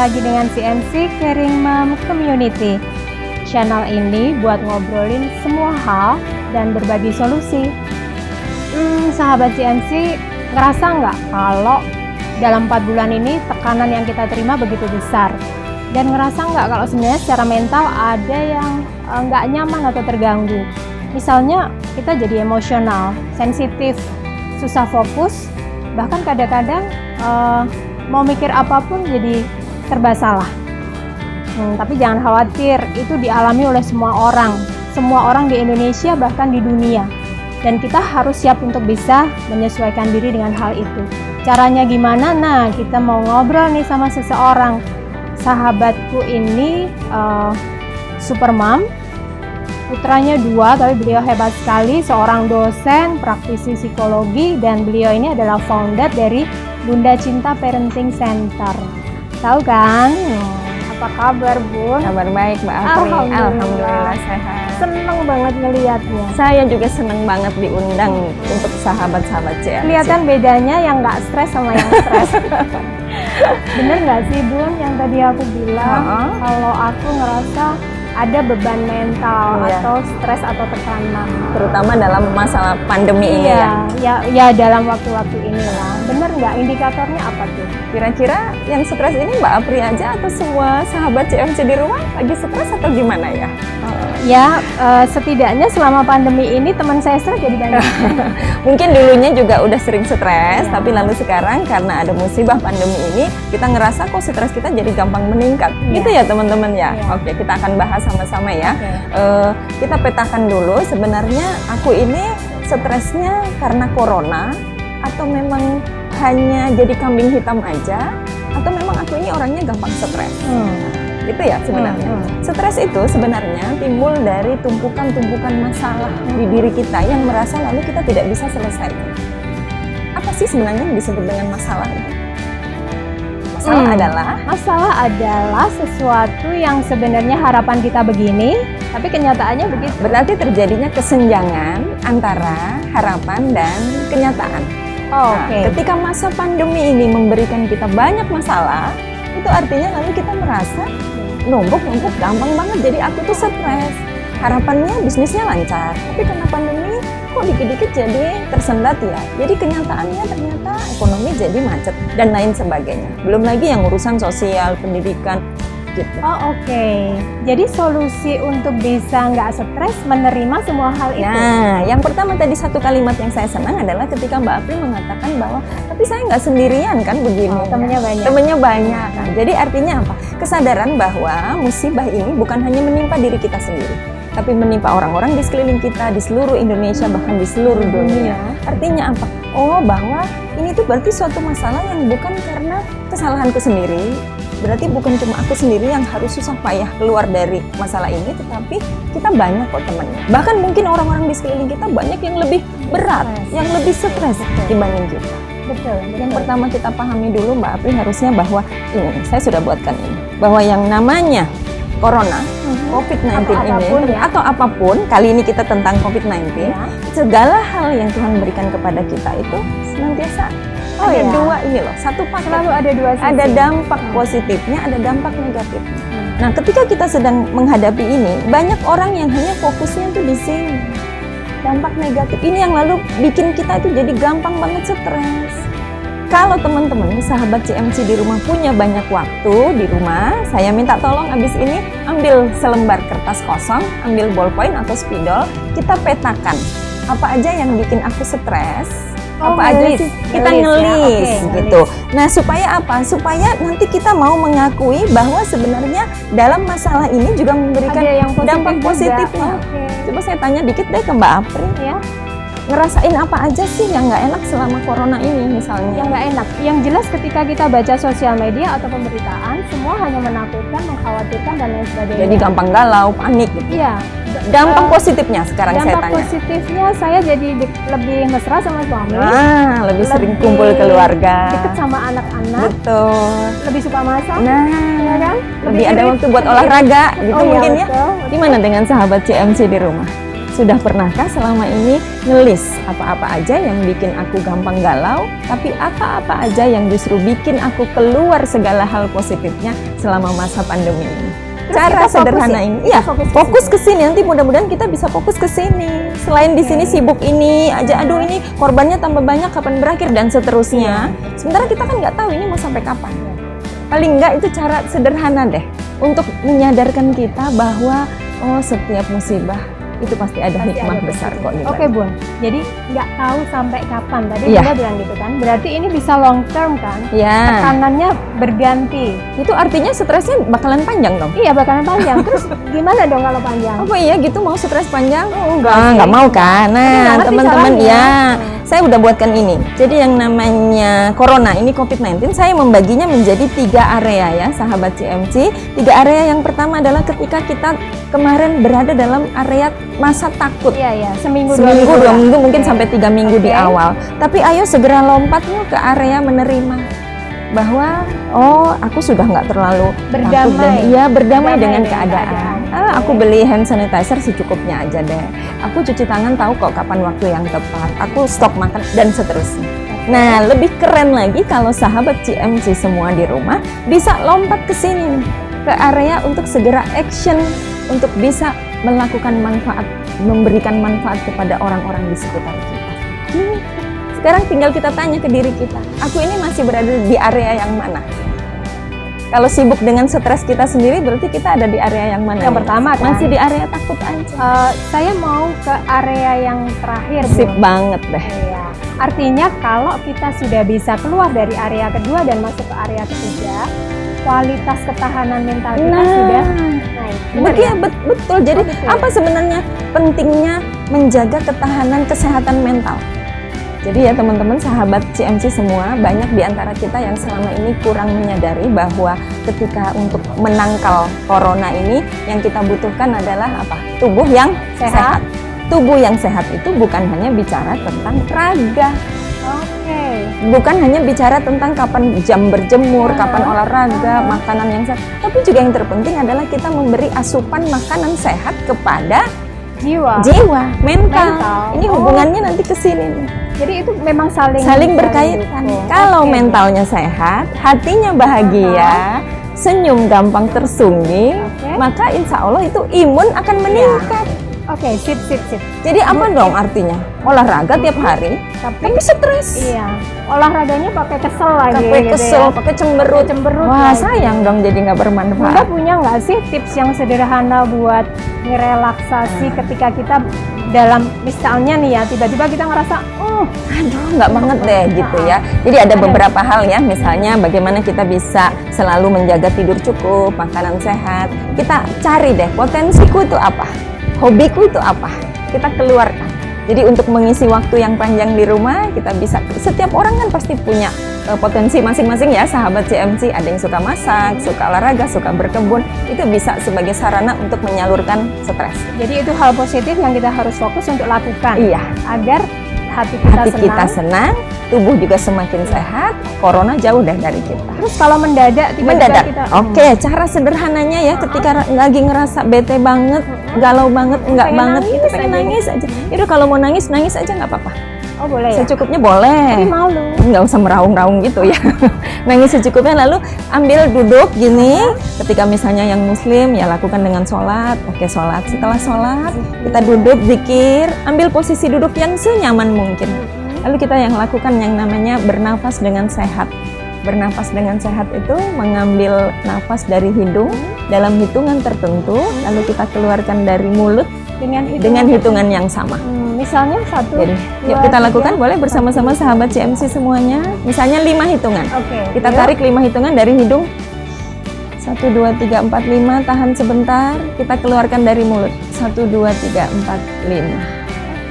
lagi dengan CMC Caring Mom Community. Channel ini buat ngobrolin semua hal dan berbagi solusi. Sahabat CMC, ngerasa nggak kalau dalam 4 bulan ini tekanan yang kita terima begitu besar? Dan ngerasa nggak kalau sebenarnya secara mental ada yang nggak nyaman atau terganggu? Misalnya kita jadi emosional, sensitif, susah fokus, bahkan kadang-kadang mau mikir apapun jadi serba salah. Tapi jangan khawatir, itu dialami oleh semua orang di Indonesia bahkan di dunia. Dan kita harus siap untuk bisa menyesuaikan diri dengan hal itu. Caranya gimana? Nah, kita mau ngobrol nih sama seseorang. Sahabatku ini super mom, putranya 2, tapi beliau hebat sekali, seorang dosen, praktisi psikologi, dan beliau ini adalah founder dari Bunda Cinta Parenting Center. Tahu kan? Apa kabar, Bun? Kabar baik, Mbak Apri. Alhamdulillah sehat. Seneng banget ngelihatnya. Saya juga seneng banget diundang untuk sahabat-sahabat CMC. Kelihatan bedanya yang nggak stres sama yang stres. Bener nggak sih, Bun, yang tadi aku bilang kalau aku ngerasa ada beban mental atau stres atau tekanan, terutama dalam masalah pandemi ini ya dalam waktu-waktu inilah. Bener nggak? Indikatornya apa tuh? Kira-kira yang stres ini Mbak Apri aja atau semua sahabat CMC di rumah lagi stres atau gimana ya? Setidaknya selama pandemi ini teman saya stres jadi banyak. Mungkin dulunya juga udah sering stres, tapi lalu sekarang karena ada musibah pandemi ini kita ngerasa kok stres kita jadi gampang meningkat. Gitu ya teman-teman ya. Oke, kita akan bahas sama-sama ya. Kita petakan dulu sebenarnya aku ini stresnya karena corona atau memang hanya jadi kambing hitam aja atau memang aku ini orangnya gampang stres. Itu ya sebenarnya. Stres itu sebenarnya timbul dari tumpukan-tumpukan masalah di diri kita yang merasa lalu kita tidak bisa selesaikan. Apa sih sebenarnya yang disebut dengan masalah itu? Masalah adalah sesuatu yang sebenarnya harapan kita begini, tapi kenyataannya begitu. Berarti terjadinya kesenjangan antara harapan dan kenyataan. Ketika masa pandemi ini memberikan kita banyak masalah, itu artinya lalu kita merasa numpuk gampang banget, jadi aku tuh stres. Harapannya bisnisnya lancar, tapi karena pandemi kok dikit-dikit jadi tersendat ya. Jadi kenyataannya ternyata ekonomi jadi macet dan lain sebagainya. Belum lagi yang urusan sosial, pendidikan gitu. Jadi solusi untuk bisa nggak stres menerima semua hal itu. Nah, yang pertama tadi satu kalimat yang saya senang adalah ketika Mbak Apri mengatakan bahwa tapi saya nggak sendirian kan begini. Temennya banyak. Nah, jadi artinya apa? Kesadaran bahwa musibah ini bukan hanya menimpa diri kita sendiri, tapi menimpa orang-orang di sekeliling kita, di seluruh Indonesia, bahkan di seluruh dunia. Artinya apa? Bahwa ini tuh berarti suatu masalah yang bukan karena kesalahanku sendiri. Berarti bukan cuma aku sendiri yang harus susah payah keluar dari masalah ini, tetapi kita banyak kok temannya. Bahkan mungkin orang-orang di sekeliling kita banyak yang lebih berat, yang lebih stres dibanding kita. Betul. Yang pertama kita pahami dulu Mbak Apri harusnya bahwa ini, saya sudah buatkan ini, bahwa yang namanya Corona, COVID-19 ini, atau apapun, kali ini kita tentang COVID-19, segala hal yang Tuhan berikan kepada kita itu senantiasa ada dua ini loh, satu paket. Selalu ada dua sisi. Ada dampak positifnya, ada dampak negatifnya. Nah, ketika kita sedang menghadapi ini, banyak orang yang hanya fokusnya tuh di sini. Dampak negatif ini yang lalu bikin kita itu jadi gampang banget stres. Kalau teman-teman sahabat CMC di rumah punya banyak waktu di rumah, saya minta tolong abis ini ambil selembar kertas kosong, ambil ballpoint atau spidol, kita petakan apa aja yang bikin aku stres. Apa aja sih kita ngelis gitu. Nah, supaya apa? Supaya nanti kita mau mengakui bahwa sebenarnya dalam masalah ini juga memberikan dampak positifnya. Coba saya tanya dikit deh ke Mbak Apri ya. Ngerasain apa aja sih yang nggak enak selama corona ini misalnya? Yang nggak enak, yang jelas ketika kita baca sosial media atau pemberitaan, semua hanya menakutkan, mengkhawatirkan dan lain sebagainya. Jadi gampang galau, panik gitu. Iya. Dampak positifnya sekarang saya tanya. Dampak positifnya saya jadi lebih mesra sama suami. Lebih sering kumpul keluarga. Deket sama anak-anak. Betul. Lebih suka masak. Ya kan? Lebih ada irit, waktu buat olahraga gitu mungkin ya. Betul. Gimana dengan sahabat CMC di rumah? Sudah pernahkah selama ini ngelis apa-apa aja yang bikin aku gampang galau, tapi apa-apa aja yang justru bikin aku keluar segala hal positifnya selama masa pandemi ini? Cara sederhana ini, ya fokus ke sini. Nanti mudah-mudahan kita bisa fokus ke sini. Selain di sini sibuk ini aja, aduh ini korbannya tambah banyak, kapan berakhir dan seterusnya. Sementara kita kan nggak tahu ini mau sampai kapan. Paling nggak itu cara sederhana deh untuk menyadarkan kita bahwa oh setiap musibah itu pasti ada hikmah besar kok di balik. Oke Bun, jadi nggak tahu sampai kapan tadi Iya. Bunda bilang gitu kan. Berarti ini bisa long term kan? Ya, Tekanannya berganti. itu artinya stresnya bakalan panjang dong. Iya bakalan panjang. Terus gimana dong kalau panjang? Apa iya gitu mau stres panjang? Oh, enggak Ah, sih. nggak mau kan? Tapi nggak Nah, ngerti teman-teman caranya. ya, saya udah buatkan ini. Jadi yang namanya corona ini COVID-19, saya membaginya menjadi 3 area ya, sahabat CMC. 3 area yang pertama adalah ketika kita kemarin berada dalam area masa takut. Iya iya, seminggu Seminggu, 2 minggu, mungkin Oke. sampai 3 minggu di Oke. awal. Tapi ayo segera lompat yuk ke area menerima bahwa oh aku sudah nggak terlalu takut dan Berdamai. iya berdamai dengan dengan keadaan. keadaan. Aku beli hand sanitizer secukupnya aja deh. Aku cuci tangan tahu kok kapan waktu yang tepat. Aku stok makan dan seterusnya. Nah, lebih keren lagi kalau sahabat CMC semua di rumah bisa lompat ke sini nih, ke area untuk segera action untuk bisa melakukan manfaat, memberikan manfaat kepada orang-orang di sekitar kita. Sekarang tinggal kita tanya ke diri kita, aku ini masih berada di area yang mana? Kalau sibuk dengan stres kita sendiri, berarti kita ada di area yang mana? Yang nih? pertama kan? Masih di area takut aja. Saya mau ke area yang terakhir Sip Bun. banget deh. Iya. Artinya kalau kita sudah bisa keluar dari area kedua dan masuk ke area ketiga, kualitas ketahanan mental kita sudah naik. Benar Betul, ya? betul. Jadi betul. apa sebenarnya pentingnya menjaga ketahanan kesehatan mental? Jadi ya teman-teman sahabat CMC semua, banyak di antara kita yang selama ini kurang menyadari bahwa ketika untuk menangkal corona ini yang kita butuhkan adalah apa? Tubuh yang sehat. Tubuh yang sehat itu bukan hanya bicara tentang raga, Oke. bukan hanya bicara tentang kapan jam berjemur, kapan olahraga, makanan yang sehat, tapi juga yang terpenting adalah kita memberi asupan makanan sehat kepada Jiwa. mental. Mental. Ini hubungannya nanti ke sini nih. Jadi itu memang saling Berkaitan. mendukung. Kalau Oke. mentalnya sehat, hatinya bahagia, senyum gampang tersungging, Oke. maka insya Allah itu imun akan meningkat. Oke, sip. Jadi apa dong artinya? Olahraga tiap hari, Tapi tapi stres. iya, olahraganya pakai kesel lagi. Pakai gitu kesel, ya. pakai cemberut. Cemberut Wah, lagi. sayang dong jadi nggak Bunda bermanfaat. punya nggak sih tips yang sederhana buat ngerelaksasi ketika kita dalam misalnya nih ya tiba-tiba kita ngerasa Aduh, nggak banget deh gitu ya. Jadi ada beberapa hal ya, misalnya bagaimana kita bisa selalu menjaga tidur cukup, makanan sehat. Kita cari deh potensiku itu apa, hobiku itu apa, kita keluarkan. Jadi untuk mengisi waktu yang panjang di rumah, kita bisa, setiap orang kan pasti punya potensi masing-masing ya sahabat CMC. Ada yang suka masak, suka olahraga, suka berkebun, itu bisa sebagai sarana untuk menyalurkan stres. jadi itu hal positif yang kita harus fokus untuk lakukan Iya, agar hati kita hati senang. kita senang, tubuh juga semakin sehat, corona jauh deh dari kita. Terus kalau mendadak tiba-tiba Mendadak. kita Oke, cara sederhananya ya ketika lagi ngerasa bete banget, galau banget, enggak Pengen banget, nangis itu pengen aja. nangis aja. Yaudah kalau mau nangis, nangis aja nggak apa-apa. oh boleh ya Secukupnya tapi boleh. malu Nggak usah meraung-raung gitu ya. Nangis secukupnya, lalu ambil duduk gini. Ketika misalnya yang muslim ya lakukan dengan sholat. Oke, sholat. Setelah sholat, kita duduk, zikir, ambil posisi duduk yang senyaman mungkin. Lalu kita yang lakukan yang namanya bernafas dengan sehat. Bernafas dengan sehat itu mengambil nafas dari hidung dalam hitungan tertentu, lalu kita keluarkan dari mulut dengan hitungan yang sama. misalnya satu Jadi, yuk kita lakukan, boleh bersama-sama sahabat CMC semuanya. Misalnya 5 hitungan. oke Kita yuk. tarik 5 hitungan dari hidung. 1, 2, 3, 4, 5. Tahan sebentar. Kita keluarkan dari mulut. 1, 2, 3, 4, 5.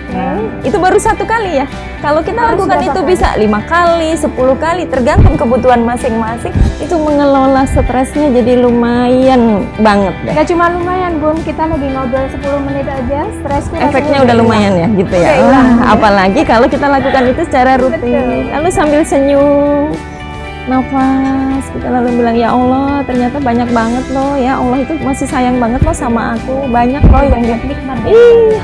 Nah, itu baru 1 kali ya. Kalau kita Harus lakukan berapa itu kali? bisa 5 kali, 10 kali, tergantung kebutuhan masing-masing. Itu mengelola stresnya jadi lumayan banget deh. Gak cuma lumayan Bun, kita lagi ngobrol 10 menit aja, stresku Efeknya udah lumayan ya gitu ya. Udah hilang. Wah, apalagi kalau kita lakukan itu secara rutin. Betul. Lalu sambil senyum, nafas, kita lalu bilang ya Allah, ternyata banyak banget loh ya Allah itu masih sayang banget loh sama aku. Banyak loh yang banyak nikmat ya. Iya.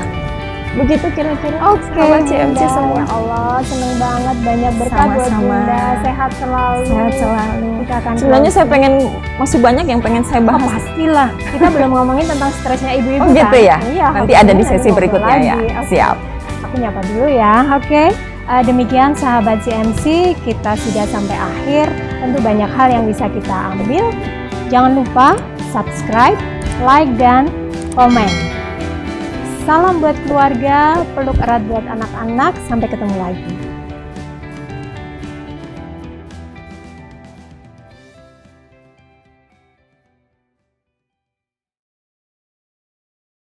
Begitu kira-kira. Oke, Sahabat CMC Bunda. semua. Ya Allah, seneng banget, banyak berkah buat Sama-sama. Bunda, sehat selalu. Sehat selalu. Kita akan Sebenarnya saya closing. pengen, masih banyak yang pengen saya Oh, bahas. pastilah. Kita belum ngomongin tentang stresnya ibu-ibu Oh gitu kan? ya? Iya. Nanti oke, ada di sesi ngobrol berikutnya ya. lagi. Oke. Siap. Aku nyapa dulu ya, oke. Demikian sahabat CMC, kita sudah sampai akhir. Tentu banyak hal yang bisa kita ambil. Jangan lupa subscribe, like, dan komen. Salam buat keluarga, peluk erat buat anak-anak. Sampai ketemu lagi.